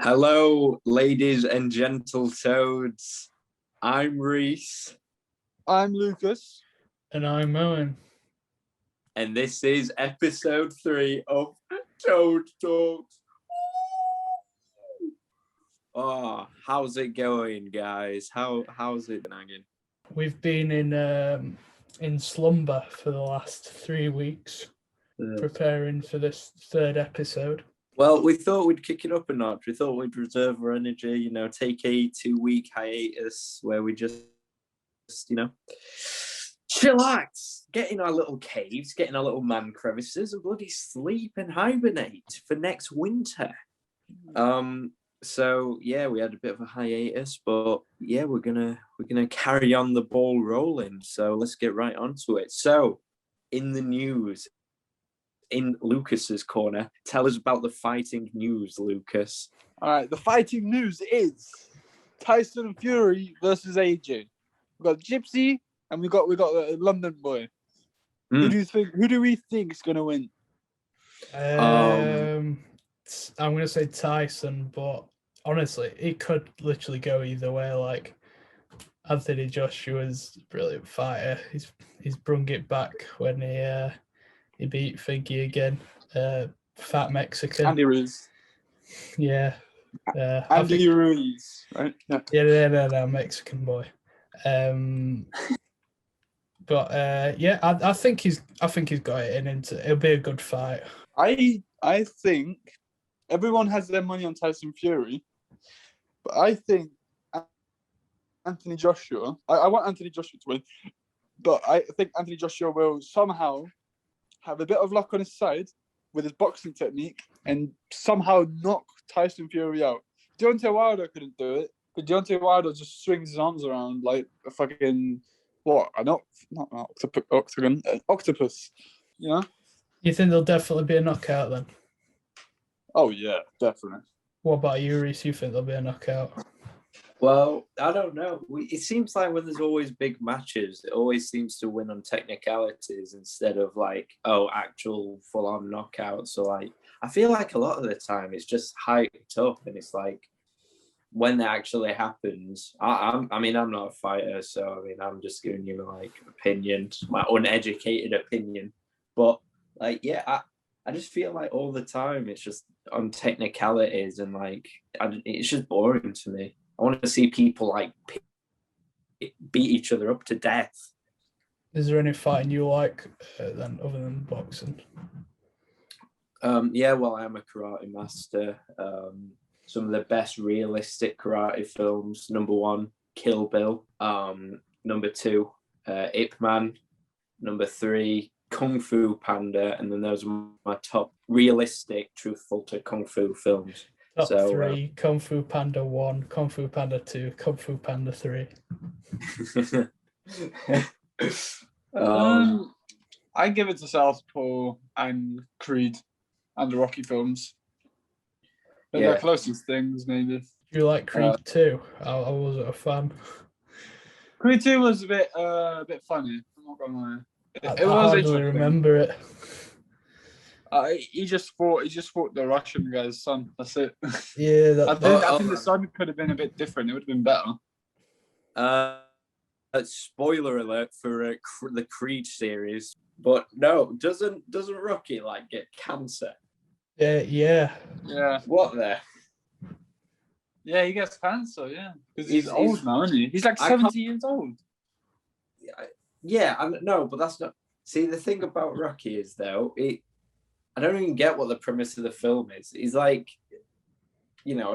Hello, ladies and gentle toads. I'm Reese. I'm Lucas. And I'm Owen. And this is episode 3 of Toad Talks. Oh, how's it going, guys? How's it been hanging? We've been in slumber for the last 3 weeks, preparing for this third episode. Well, we thought we'd kick it up a notch. We thought we'd reserve our energy, take a 2-week hiatus where we just, chillax, get in our little caves, get in our little man crevices and bloody sleep and hibernate for next winter. So yeah, we had a bit of a hiatus, but yeah, we're gonna carry on the ball rolling. So let's get right onto it. So in the news, in Lucas's corner, tell us about the fighting news, Lucas. All right, the fighting news is Tyson Fury versus AJ. We've got Gypsy and we got the London boy. Who do we think is gonna win? I'm gonna say Tyson, but honestly, it could literally go either way. Like Anthony Joshua's a brilliant fighter. He's brung it back when he beat Figgy again. Fat Mexican. Andy Ruiz. Yeah. Andy Ruiz, right? Yeah. No, Mexican boy. But I think he's got it in. It'll be a good fight. I think everyone has their money on Tyson Fury, but I think Anthony Joshua. I want Anthony Joshua to win, but I think Anthony Joshua will somehow have a bit of luck on his side with his boxing technique and somehow knock Tyson Fury out. Deontay Wilder couldn't do it, but Deontay Wilder just swings his arms around like a fucking octopus. You think there'll definitely be a knockout then? Oh yeah, definitely. What about you, Reese? You think there'll be a knockout? Well, I don't know. It seems like when there's always big matches, it always seems to win on technicalities instead of actual full-on knockouts. So I feel like a lot of the time it's just hyped up, and it's like when that actually happens. I'm not a fighter, so I'm just giving you my opinion, my uneducated opinion. But I just feel like all the time it's just on technicalities, and it's just boring to me. I want to see people beat each other up to death. Is there any fighting you like then, other than boxing? Yeah, well, I am a karate master. Some of the best realistic karate films. Number 1, Kill Bill. Number 2, Ip Man. Number 3, Kung Fu Panda. And then those are my top realistic, truthful to Kung Fu films. Top 3, Kung Fu Panda 1, Kung Fu Panda 2, Kung Fu Panda 3. I give it to Southpaw and Creed and the Rocky films. They're the closest things, maybe. Do you like Creed 2? I wasn't a fan. Creed 2 was a bit funny. I'm not gonna lie. I hardly remember it. He just fought the Russian guy's son. That's it. Yeah, I think the son could have been a bit different. It would have been better. Spoiler alert for the Creed series, but no, doesn't Rocky get cancer? Yeah. What there? Yeah, he gets cancer. Yeah, because he's old now, isn't he? He's 70 years old. Yeah, but that's not. See, the thing about Rocky is though I don't even get what the premise of the film is. He's an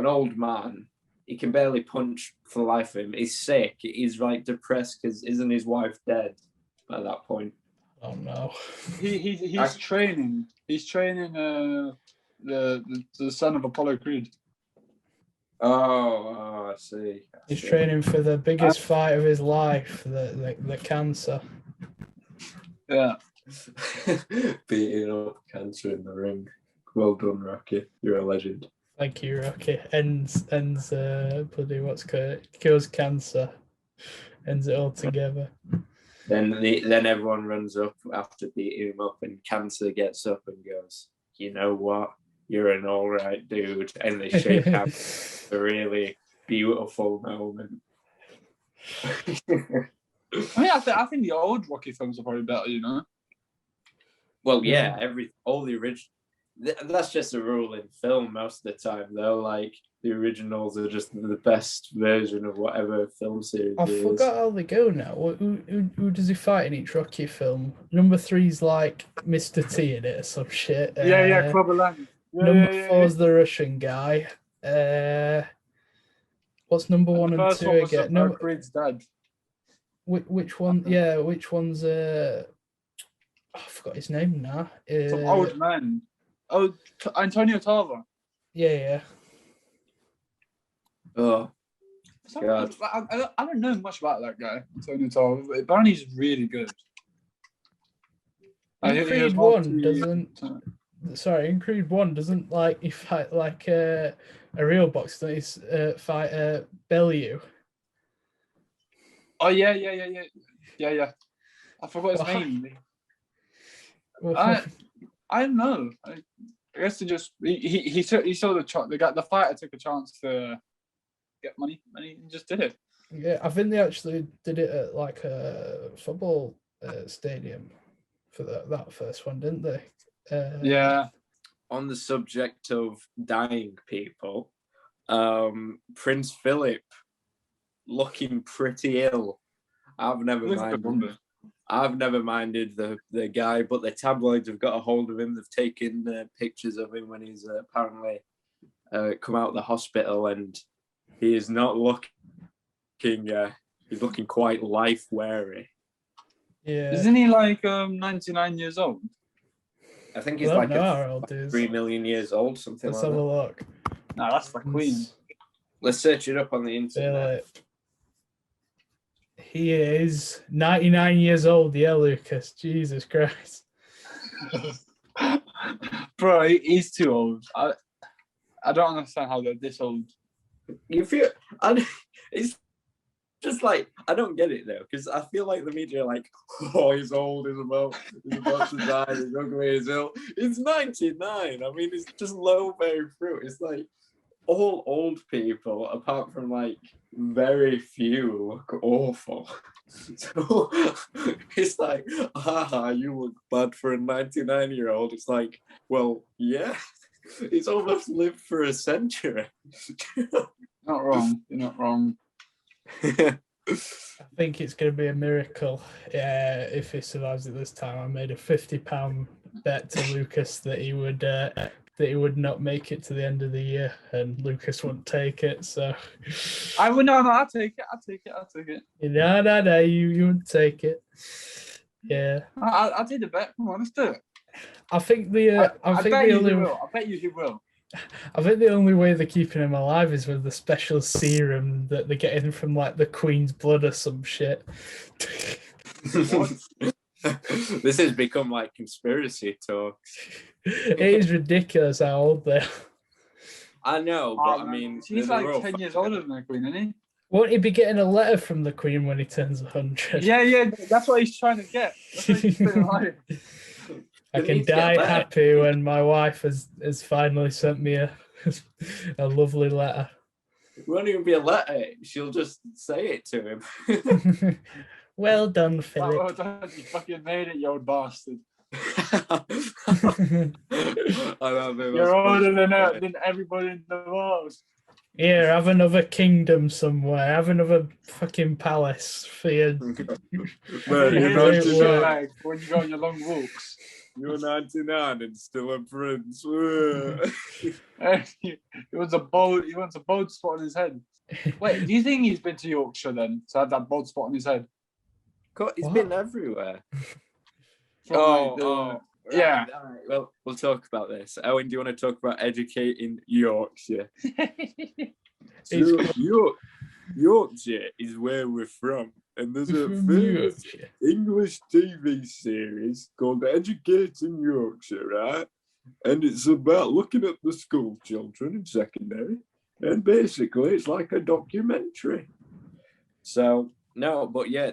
old man. He can barely punch for the life of him. He's sick. He's depressed because isn't his wife dead at that point? Oh no. He's training. He's training the son of Apollo Creed. Oh, I see. He's training for the biggest fight of his life, the cancer. Yeah. Beating up cancer in the ring. Well done, Rocky. You're a legend. Thank you, Rocky. Ends cures cancer. Ends it all together. Then everyone runs up after beating him up, and cancer gets up and goes, you know what? you're an all right dude, and they shake hands. A really beautiful moment. I mean, I think the old Rocky films are probably better, you know. Well, yeah, all the original. That's just a rule in film most of the time, though. Like the originals are just the best version of whatever film series. I forgot how they go now. Who does he fight in each Rocky film? Number 3's like Mr. T in it or some shit. Clubber Lang. Number 4's the Russian guy. What's number 1 and 2 again? No, Creed's dad. which one? Yeah, which one's? I forgot his name now. Some old man. Oh, Antonio Tarver. Yeah. Oh, God. I don't know much about that guy, Antonio Tarver, but apparently he's really good. In Creed 1 doesn't. Sorry, in Creed 1 doesn't like he fight like a real boxer. He's fight Bellew. Oh yeah. I forgot his name. I don't know. I guess he just he saw the fighter took a chance to get money and he just did it. Yeah, I think they actually did it at like a football stadium for that first one, didn't they? Yeah. On the subject of dying people, Prince Philip looking pretty ill. I've never minded the guy, but the tabloids have got a hold of him. They've taken pictures of him when he's apparently come out of the hospital, and he is not looking. He's looking quite life weary. Yeah. Isn't he like 99 years old? I think he's 3 million years old, something Let's like have that. a look. No, that's the Queen. Let's search it up on the internet. He is 99 years old, yeah, Lucas. Jesus Christ. Bro, he's too old. I don't understand how they're this old. You feel... It's just like, I don't get it though, because I feel like the media are like, oh, he's old, he's about to die, he's ugly, he's ill. He's 99. I mean, it's just low-bearing fruit. It's like all old people, apart from like very few, look awful. So it's like, you look bad for a 99-year-old. It's like, well, yeah, he's almost lived for a century. Not wrong. You're not wrong. I think it's going to be a miracle if he survives it this time. I made a £50 bet to Lucas that he would not make it to the end of the year, and Lucas wouldn't take it. So I would no, I'll take it. No, you wouldn't take it. Yeah, I'll take the bet. Come on, let's do it. I think I bet you he will. I think the only way they're keeping him alive is with the special serum that they're getting from like the Queen's blood or some shit. This has become like conspiracy talk. It is ridiculous how old they are. I know, but I mean, he's like 10 years older than the Queen, isn't he? Won't he be getting a letter from the Queen when he turns 100? Yeah, that's what he's trying to get. That's what he's been alive. I can die happy when my wife has finally sent me a lovely letter. It won't even be a letter. She'll just say it to him. Well done, Philip. Well done. You fucking made it, you old bastard. You're older than everybody in the world. Here, have another kingdom somewhere. Have another fucking palace for you. When you go on your long walks. You're 99 and still a prince. He wants a bald spot on his head. Wait, do you think he's been to Yorkshire then to have that bald spot on his head? God, he's been everywhere. Yeah. Right. Well, we'll talk about this. Owen, do you want to talk about educating Yorkshire? Yorkshire is where we're from, and there's a famous English TV series called Educating Yorkshire, right? And it's about looking at the school children in secondary, and basically it's like a documentary. So no, but yeah,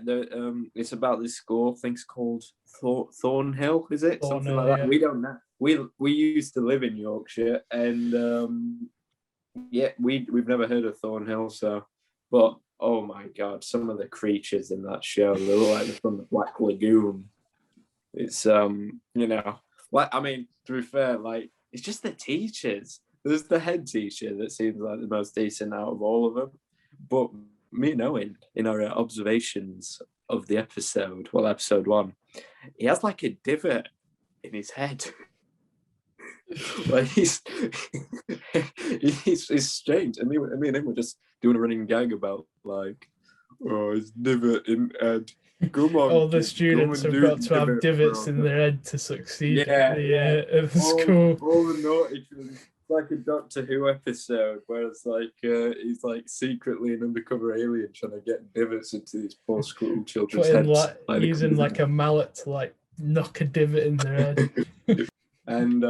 it's about this school. I think it's called Thornhill. Is it something like that? Yeah. We don't know. we used to live in Yorkshire, and yeah, we've never heard of Thornhill, so but oh my god, some of the creatures in that show, they look like they're from the Black Lagoon. It's like, I mean, to be fair, like it's just the teachers. There's the head teacher that seems like the most decent out of all of them, but me knowing in our observations of the episode, well, episode 1, he has like a divot in his head. Like he's strange. And me and him were just doing a running gag about like, oh, his divot in head. Come on, all the students have got to have divots in their head to succeed at the school. All the naughty children. It's like a Doctor Who episode where it's like he's like secretly an undercover alien trying to get divots into these poor school children's heads. Using like a mallet to like knock a divot in their head. And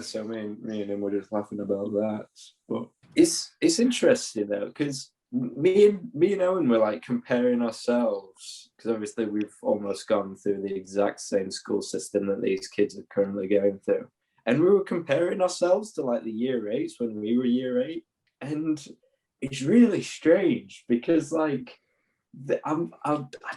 so me and him were just laughing about that. But it's interesting though, because me and Owen were like comparing ourselves, because obviously we've almost gone through the exact same school system that these kids are currently going through, and we were comparing ourselves to like the year 8s when we were year 8, and it's really strange because like I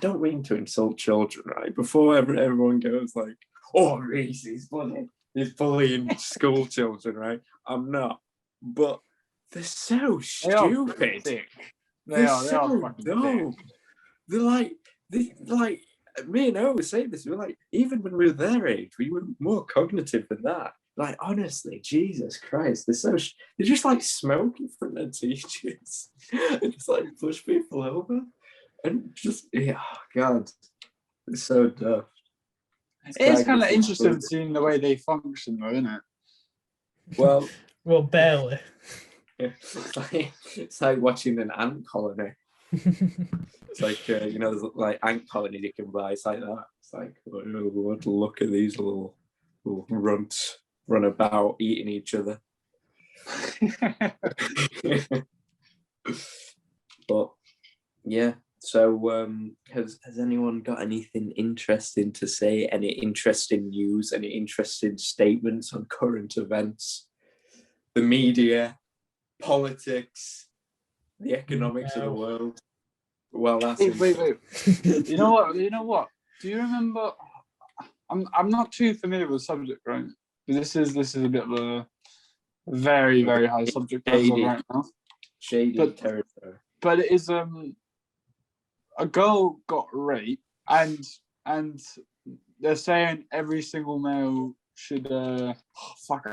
don't mean to insult children, right? Before everyone goes like, oh, Reese, he's bullying school children, right? I'm not, but they're so stupid. They are so dumb. They're like me and Owen were saying this. We're like, even when we were their age, we were more cognitive than that. Like, honestly, Jesus Christ, they're just like smoking from their teachers and just like push people over and just God, it's so daft. It is kind of interesting seeing the way they function, though, isn't it? Well, barely. It's like watching an ant colony. It's like there's like ant colonies you can buy. It's like that. It's like, what? Look at these little runts run about eating each other. But yeah. So has anyone got anything interesting to say? Any interesting news? Any interesting statements on current events? The media, politics, the economics of the world. Well, that's wait. You know what? Do you remember? I'm not too familiar with the subject, right? This is a bit of a very, very high subject right now. Shady territory. But it is a girl got raped, and they're saying every single male should I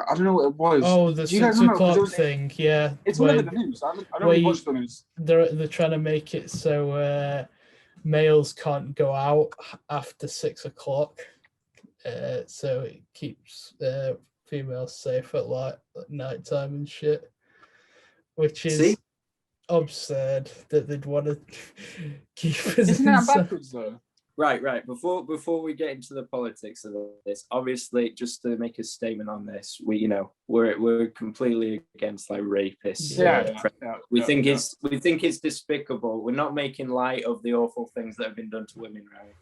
don't know what it was. Oh, the 6 o'clock thing, yeah. It's one of the news. I don't really watch the news. They're trying to make it so males can't go out after 6 o'clock, so it keeps females safe at like night time and shit, which is absurd that they'd want to keep us. Isn't that backwards though? Right. Before we get into the politics of this, obviously, just to make a statement on this, we're completely against like rapists. We think it's despicable. We're not making light of the awful things that have been done to women, right?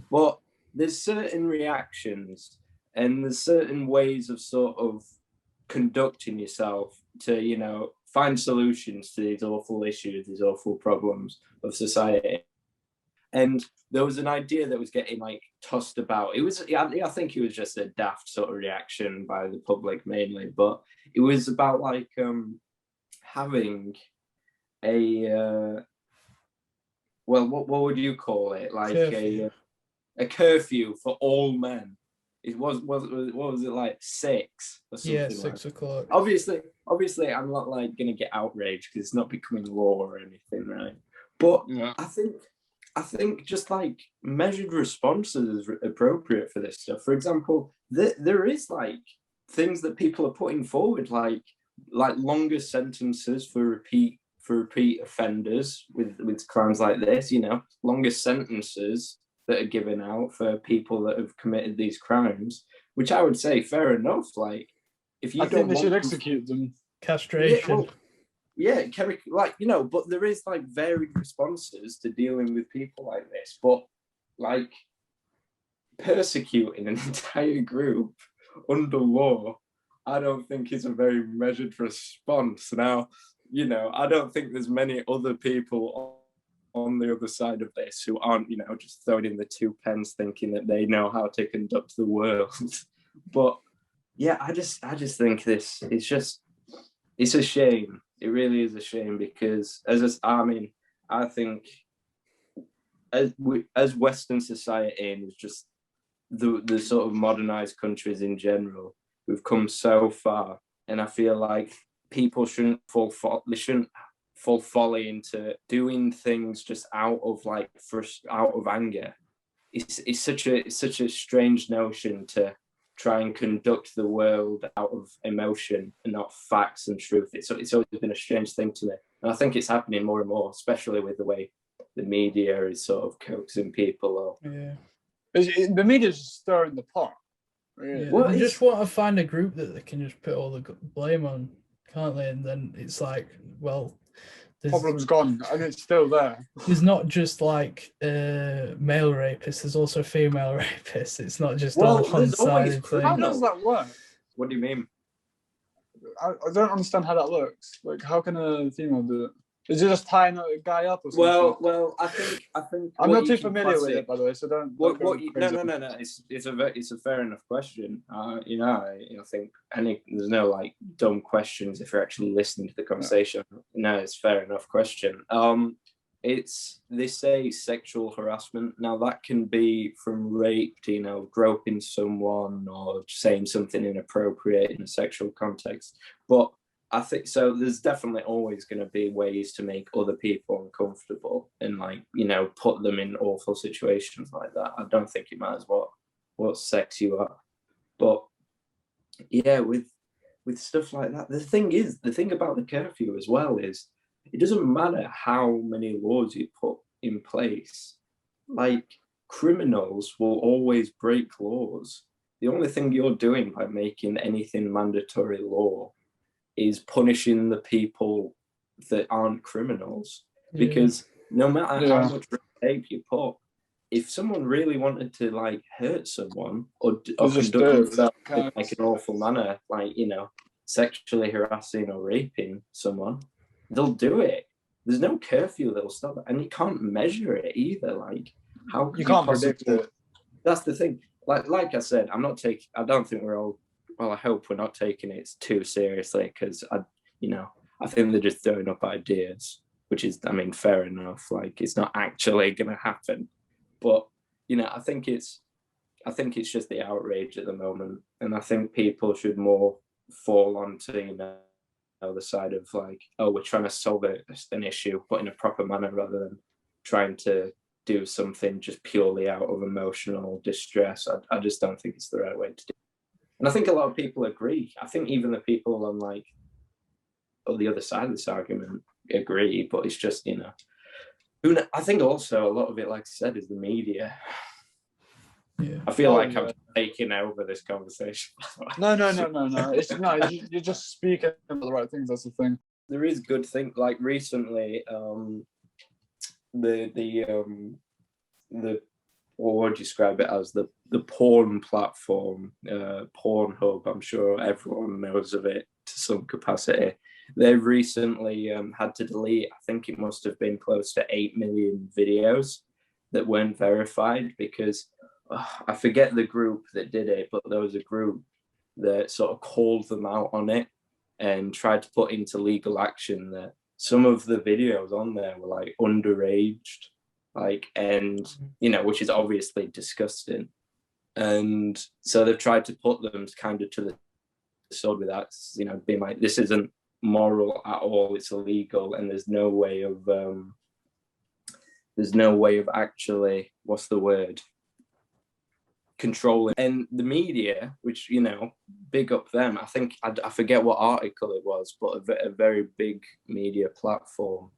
But there's certain reactions and there's certain ways of sort of conducting yourself to, find solutions to these awful issues, these awful problems of society. And there was an idea that was getting like tossed about. I think it was just a daft sort of reaction by the public mainly, but it was about like having a what would you call it? Like curfew. A curfew for all men. It was what was it, like 6 or something? Yeah, 6 o'clock. Obviously, I'm not like gonna get outraged because it's not becoming law or anything, right? But yeah. I think just like measured responses is appropriate for this stuff. For example, there is like things that people are putting forward, like longer sentences for repeat offenders with crimes like this. Longer sentences that are given out for people that have committed these crimes, which I would say fair enough. Like, if you I think they should execute them. Castration. Yeah, but there is like varied responses to dealing with people like this. But like persecuting an entire group under law, I don't think it's a very measured response. Now, I don't think there's many other people on the other side of this who aren't, just throwing in the 2 pence thinking that they know how to conduct the world. But yeah, I just think it's a shame. It really is a shame because I think as Western society and just the sort of modernized countries in general, we've come so far, and I feel like people shouldn't fall folly into doing things just out of anger. It's such a strange notion to try and conduct the world out of emotion and not facts and truth. It's always been a strange thing to me, and I think it's happening more and more, especially with the way the media is sort of coaxing people up. Yeah. The media's just stirring the pot. Really. Yeah, they just want to find a group that they can just put all the blame on, can't they? And then it's like, well, problem's gone and it's still there. There's not just like male rapists, there's also female rapists. It's not just all one-sided thing. How does that work? What do you mean? I don't understand how that looks. Like, how can a female do it? Is it just tying a guy up or something? Well, I think I'm not too familiar with it, by the way, so don't. No. It's a fair enough question. I think there's no like dumb questions if you're actually listening to the conversation. No, it's fair enough question. They say sexual harassment. Now that can be from rape to groping someone or saying something inappropriate in a sexual context, but I think so. There's definitely always going to be ways to make other people uncomfortable and put them in awful situations like that. I don't think it matters what sex you are, but yeah, with stuff like that, the thing about the curfew as well is it doesn't matter how many laws you put in place. Like, criminals will always break laws. The only thing you're doing by making anything mandatory law is punishing the people that aren't criminals, because no matter how much red tape you put, if someone really wanted to hurt someone or conduct themselves in an awful manner, sexually harassing or raping someone, they'll do it. There's no curfew that'll stop it, and you can't measure it either. How you can't predict it? That's the thing. Like I said, I don't think we're all. Well, I hope we're not taking it too seriously, because I think they're just throwing up ideas, which is, fair enough. It's not actually going to happen, but I think it's just the outrage at the moment, and I think people should more fall onto the side of we're trying to solve an issue, but in a proper manner, rather than trying to do something just purely out of emotional distress. I just don't think it's the right way to do. And I think a lot of people agree. I think even the people on the other side of this argument agree, but it's just, I think also a lot of it, like I said, is the media. Yeah. I feel like I'm taking over this conversation. No. You're just speaking about the right things. That's the thing. There is good thing. Recently, the what would you describe it as, the porn platform, Pornhub. I'm sure everyone knows of it to some capacity. They've recently had to delete, I think it must have been close to 8 million videos that weren't verified, because I forget the group that did it, but there was a group that sort of called them out on it and tried to put into legal action that some of the videos on there were underaged, which is obviously disgusting. And so they've tried to put them kind of to the sword with that, being like, this isn't moral at all, it's illegal, and there's no way of actually, what's the word, controlling. And the media, which, big up them, I think, I forget what article it was, but a very big media platform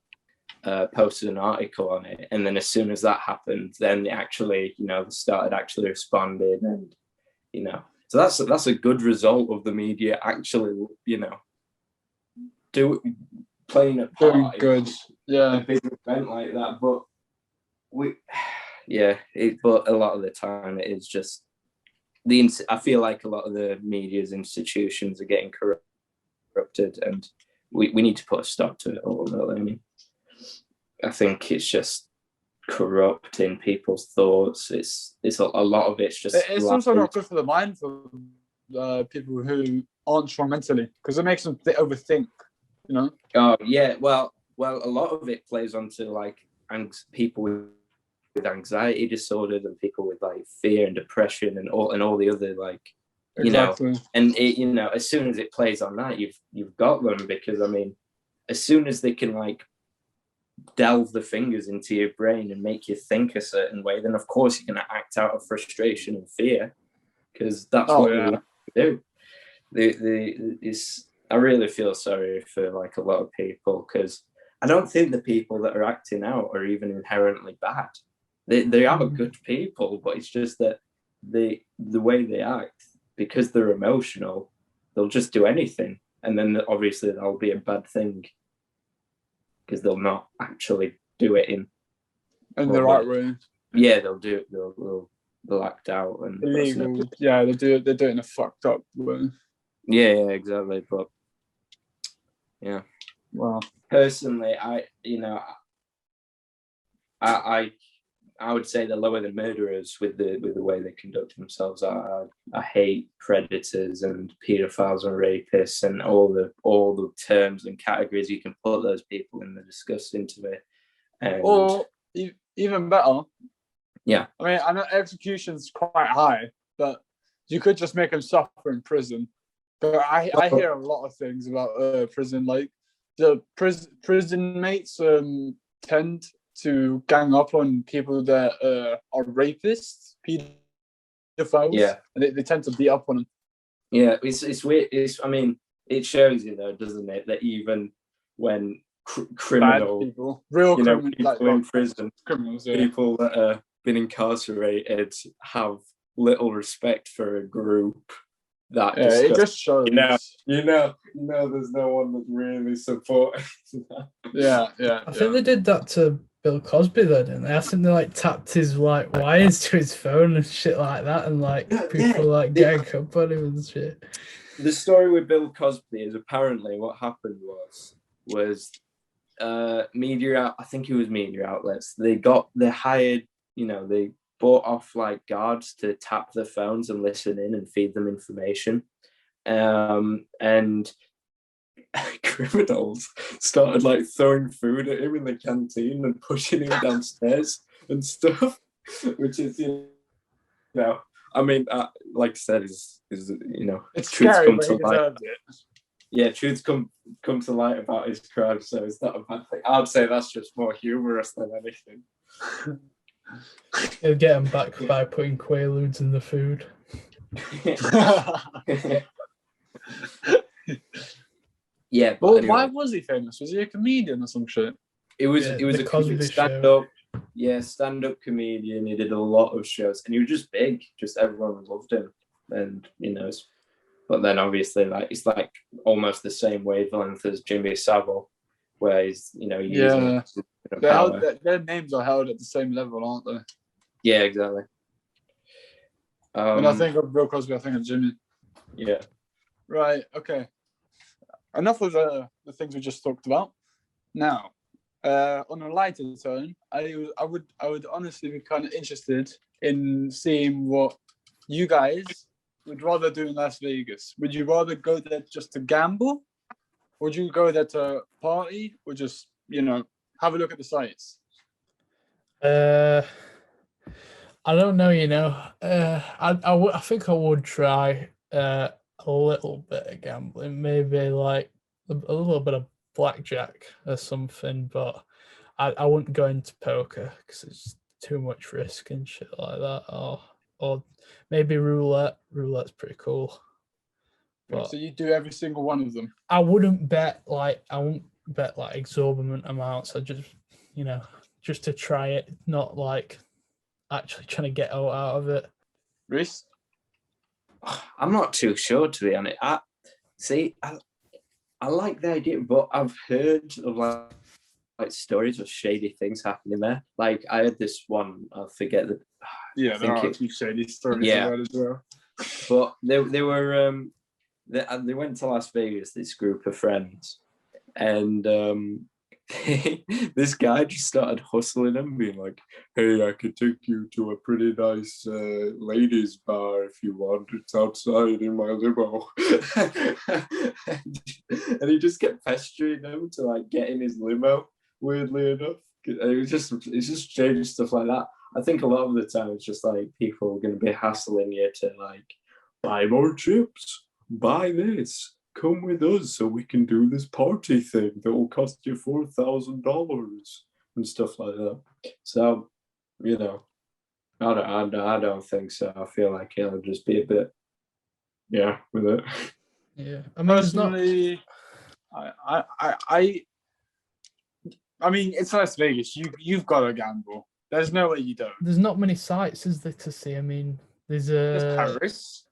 posted an article on it, and then as soon as that happened, then they actually, started actually responding, and so that's a good result of the media actually, playing a part good, a big event like that. But but a lot of the time it is just I feel like a lot of the media's institutions are getting corrupted, and we need to put a stop to it ultimately. I mean, I think it's just corrupting people's thoughts. It's a lot of it's just. It's also not good for the mind for people who aren't strong mentally, because it makes them overthink. You know. Oh yeah, well, a lot of it plays onto like people with anxiety disorders and people with like fear and depression and all the other like Exactly. and it, as soon as it plays on that, you've got them, because I mean, as soon as they can like delve the fingers into your brain and make you think a certain way, then of course you're going to act out of frustration and fear, because that's what we do. I really feel sorry for like a lot of people, because I don't think the people that are acting out are even inherently bad. They are good people, but it's just that the way they act, because they're emotional, they'll just do anything, and then obviously that'll be a bad thing, because they'll not actually do it in the right way. Yeah, they'll do it. They'll act out and illegal. Yeah, they do it in a fucked up way. Yeah, exactly. But yeah, well, personally, I would say they're lower than murderers with the way they conduct themselves. I hate predators and paedophiles and rapists and all the terms and categories you can put those people in. They're disgusting to me. Or even better, yeah. I mean, I know execution's quite high, but you could just make them suffer in prison. But I hear a lot of things about prison, like the prison mates tend to gang up on people that are rapists, pedophiles. Yeah, and they tend to beat up on them. Yeah, it's weird. I mean, it shows you though, doesn't it, that even when criminals, people, real criminals, people in prison, criminals, people that have been incarcerated have little respect for a group. That it just shows. There's no one that's really supporting that. Yeah. I think they did that to Bill Cosby though, didn't they? I think they like tapped his like wires to his phone and shit like that, and like people like gang up on him and shit. The story with Bill Cosby is apparently what happened was media. I think it was media outlets. They hired. They bought off like guards to tap their phones and listen in and feed them information, and criminals started like throwing food at him in the canteen and pushing him downstairs and stuff, which is I mean, like I said, is it's truth's scary, come but to he light. deserves it. Yeah, truth's come to light about his crime, so it's not a bad thing. I'd say that's just more humorous than anything. He'll get him back by putting Quaaludes in the food. Yeah, but anyway. Why was he famous? Was he a comedian or some shit? It was a Cosby stand-up. Yeah, stand-up comedian. He did a lot of shows, and he was just big. Just everyone loved him, and But then obviously, like it's like almost the same wavelength as Jimmy Savile, where he's using their names are held at the same level, aren't they? Yeah, exactly. When I think of Bill Cosby, I think of Jimmy. Yeah. Right. Okay. Enough of the things we just talked about. Now, on a lighter tone, I would honestly be kind of interested in seeing what you guys would rather do in Las Vegas. Would you rather go there just to gamble? Or would you go there to party? Or just, have a look at the sights? I don't know, I think I would try a little bit of gambling, maybe like a little bit of blackjack or something, but I wouldn't go into poker because it's too much risk and shit like that, or maybe roulette. Roulette's pretty cool. But so you do every single one of them? I wouldn't bet exorbitant amounts. I just to try it, not like actually trying to get out of it. Reese? I'm not too sure, to be honest. I like the idea, but I've heard of like stories of shady things happening there. Like I had this one, I forget the. Yeah, there are a few shady stories about as well. But they went to Las Vegas, this group of friends, and this guy just started hustling them, being like, "Hey, I could take you to a pretty nice ladies' bar if you want. It's outside in my limo." And he just kept pestering them to like get in his limo. Weirdly enough, it's just strange stuff like that. I think a lot of the time it's just like people are going to be hassling you to like buy more chips, buy this, come with us so we can do this party thing that will cost you $4,000 and stuff like that. So, you know, I don't think so. I feel like it'll just be a bit, yeah, with it. Yeah, I mean, it's not. Personally, I mean, it's Las Vegas. You've got to gamble. There's no way you don't. There's not many sites, is there, to see? I mean, there's There's Paris.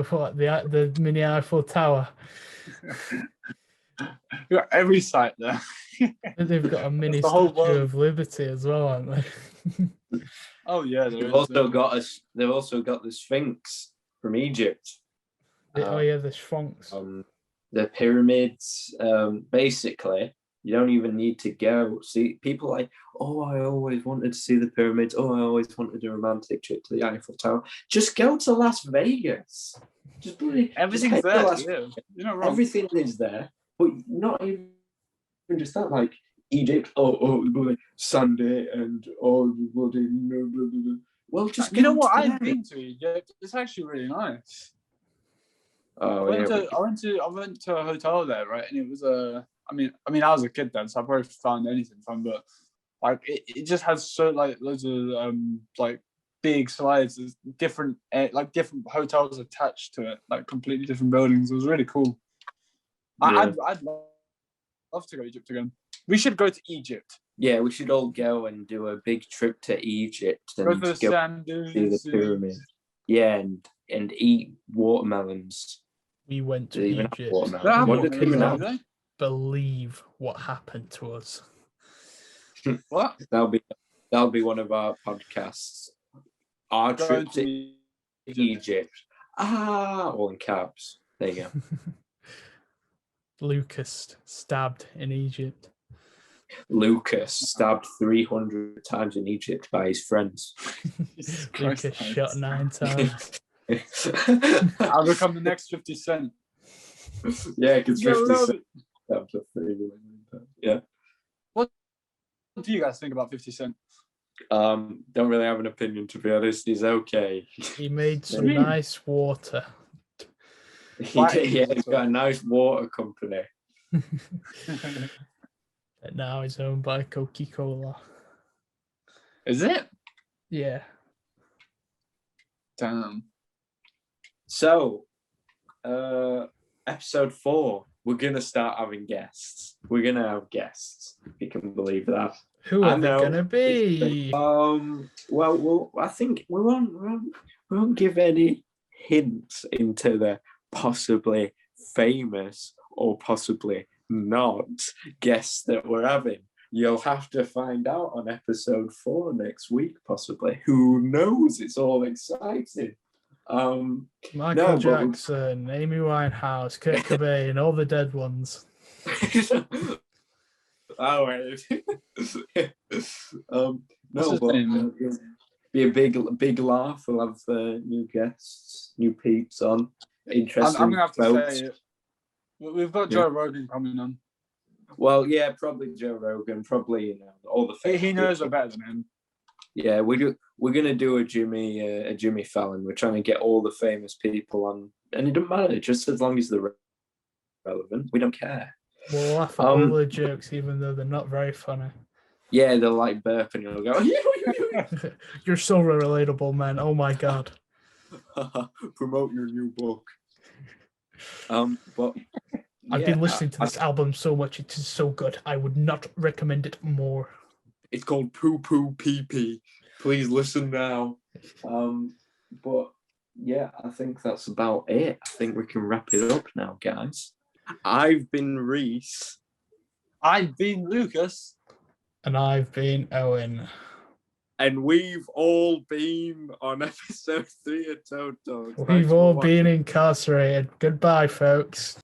what, the mini Eiffel Tower. You've got every site there. They've got a mini the whole Statue world. of Liberty as well, haven't they? Oh yeah, They've also got the Sphinx from Egypt. Oh yeah, the Sphinx. The pyramids. Basically, you don't even need to go see. People like, oh, I always wanted to see the pyramids. Oh, I always wanted a romantic trip to the Eiffel Tower. Just go to Las Vegas. Just everything's there. Yeah. You're not wrong. Everything is there, but not even just that. Like Egypt, bloody Sunday, and bloody. Well, just you know what? there. I've been to Egypt. It's actually really nice. Oh, I went to a hotel there, right? And it was I mean, I was a kid then, so I probably found anything fun, but like it just has so like loads of like big slides, different hotels attached to it, like completely different buildings. It was really cool. Yeah. I'd love to go to Egypt again. We should go to Egypt. Yeah, we should all go and do a big trip to Egypt and Go to the sand see dunes. the pyramids. Yeah, and eat watermelons. We went to They even have Egypt. watermelons. They have What You did they watermelons, even cannot have? don't believe what happened to us. What? That'll be one of our podcasts. Our Going trip to Egypt. All in caps. There you go. Lucas stabbed in Egypt. Lucas stabbed 300 times in Egypt by his friends. Lucas shot 9 times. I'll become the next 50 Cent. Yeah, because Yeah, 50 no, Cent stabbed a 300 times. Yeah. What do you guys think about 50 Cent? Don't really have an opinion, to be honest. He's okay. He made some mean? nice water. He's got a nice water company. And now he's owned by Coca-Cola. Is it? Yeah. Damn. So, episode 4, we're gonna start having guests. We're gonna have guests. If you can believe that. Who I are they know. gonna be? Well, I think we won't give any hints into the possibly famous or possibly not guests that we're having. You'll have to find out on episode 4 next week, possibly. Who knows? It's all exciting. Michael Jackson, Amy Winehouse, Kurt Cobain, all the dead ones. Oh, wait. No, What's his but name? it'll be a big laugh. We'll have new guests, new peeps on. Interesting. I'm gonna have to folks. say it. We've got Joe Rogan coming on. Well, yeah, probably Joe Rogan. Probably all the. He knows we're better than him. Yeah, we're gonna do a Jimmy Fallon. We're trying to get all the famous people on, and it doesn't matter, just as long as they're relevant. We don't care. We'll laugh at all the jokes, even though they're not very funny. Yeah, they'll like burp and you'll go. You're so relatable, man. Oh my god. Promote your new book. But I've been listening to this album so much; it is so good. I would not recommend it more. It's called Poo Poo Pee Pee. Please listen now. But yeah, I think that's about it. I think we can wrap it up now, guys. I've been Reese. I've been Lucas. And I've been Owen. And we've all been on episode 3 of Toad Talks. We've all been incarcerated. Goodbye, folks.